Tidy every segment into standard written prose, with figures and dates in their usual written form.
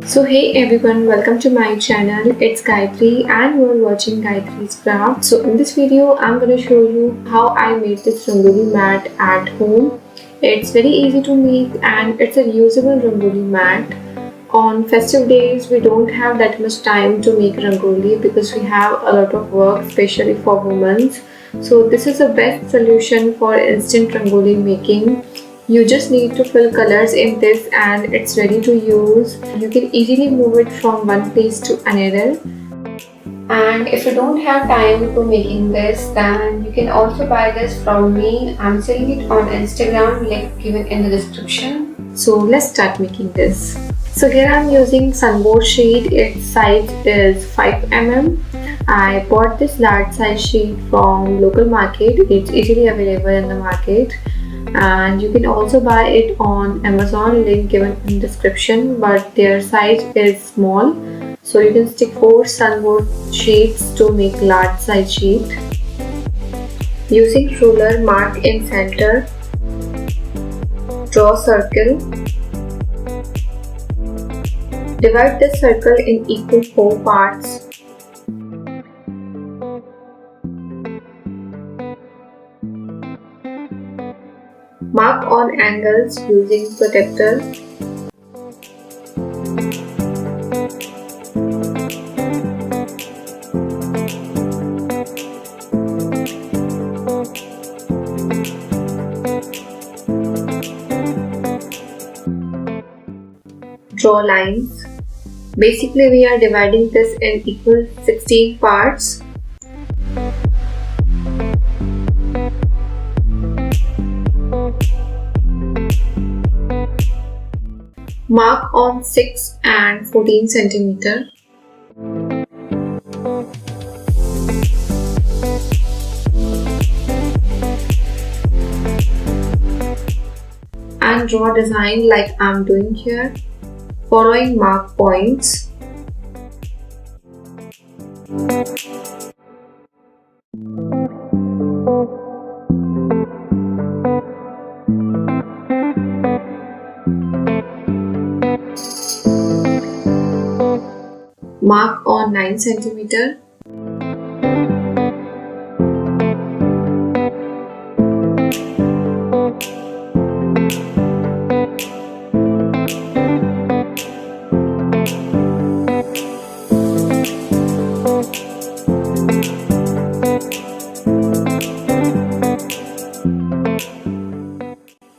So hey everyone, welcome to my channel. It's Gayatri and you are watching Gayatri's Craft. So in this video, I'm going to show you how I made this rangoli mat at home. It's very easy to make and it's a reusable rangoli mat. On festive days, we don't have that much time to make rangoli because we have a lot of work, especially for women. So this is the best solution for instant rangoli making. You just need to fill colors in this and it's ready to use. You can easily move it from one place to another. And if you don't have time to making this, then you can also buy this from me. I'm selling it on Instagram, link given in the description. So let's start making this. So here I'm using sunboard sheet. Its size is 5 mm. I bought this large size sheet from local market. It's easily available in the market. And you can also buy it on Amazon, link given in description, but their size is small, so you can stick 4 sunboard sheets to make large size sheet. Using ruler, mark in center, draw circle, divide this circle in equal 4 parts. Mark on angles using protector. Draw lines. Basically, we are dividing this in equal 16 parts. Mark on 6 and 14 centimeter. And draw design like I'm doing here, following mark points. Mark on 9 centimeter.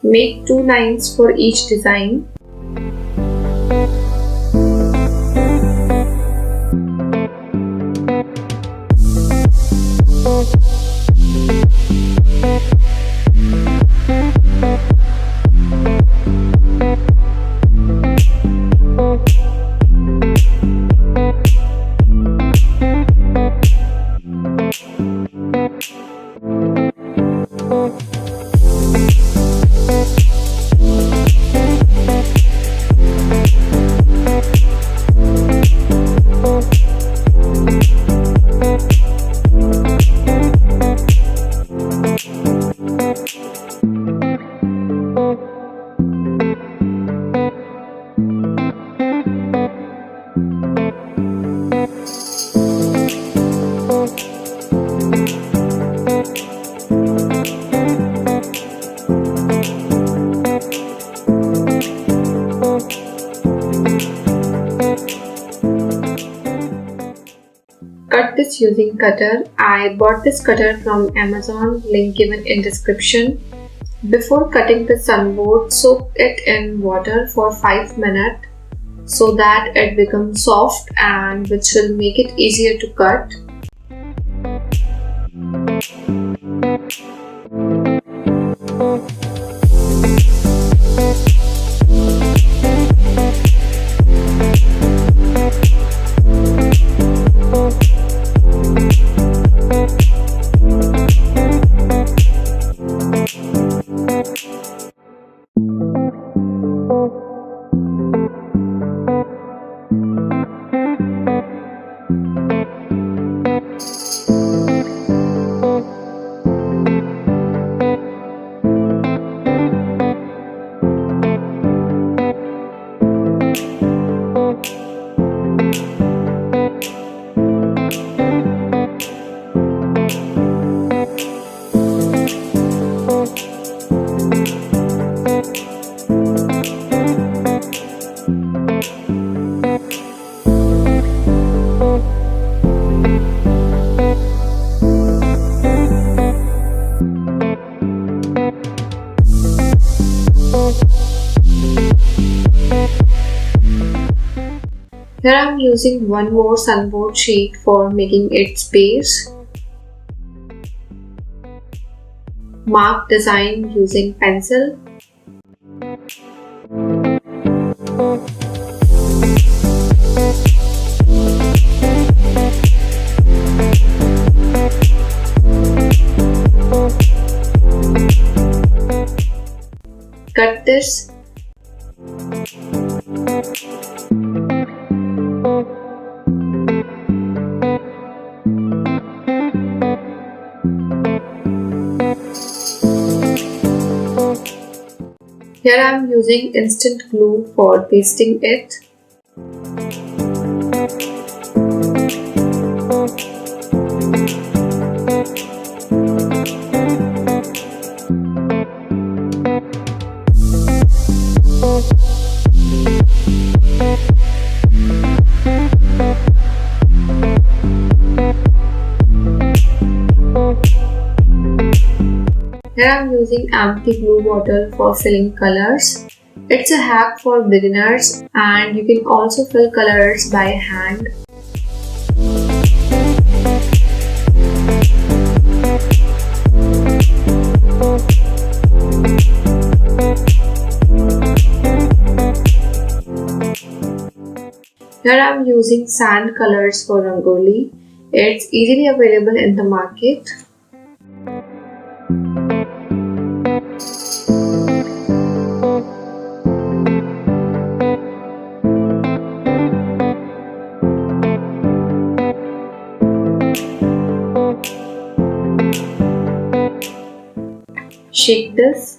Make 2 lines for each design. Cut this using cutter. I bought this cutter from Amazon, link given in description. Before cutting the sunboard, soak it in water for 5 minutes so that it becomes soft and which will make it easier to cut. Here I am using one more sunboard sheet for making its base. Mark design using pencil. Cut this. Here I am using instant glue for pasting it. Here I am using empty glue bottle for filling colors. It's a hack for beginners and you can also fill colors by hand. Here I am using sand colors for Rangoli. It's easily available in the market. Shake this.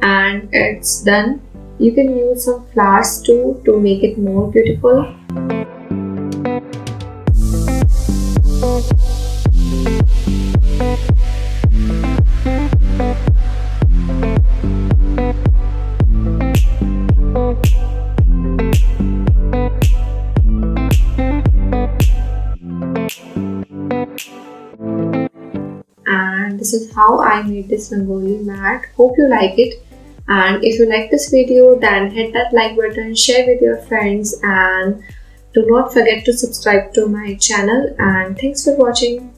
And it's done. You can use some flowers too to make it more beautiful. this is how I made this Rangoli mat. Hope you like it. And if you like this video, then hit that like button, share with your friends, and do not forget to subscribe to my channel. And thanks for watching.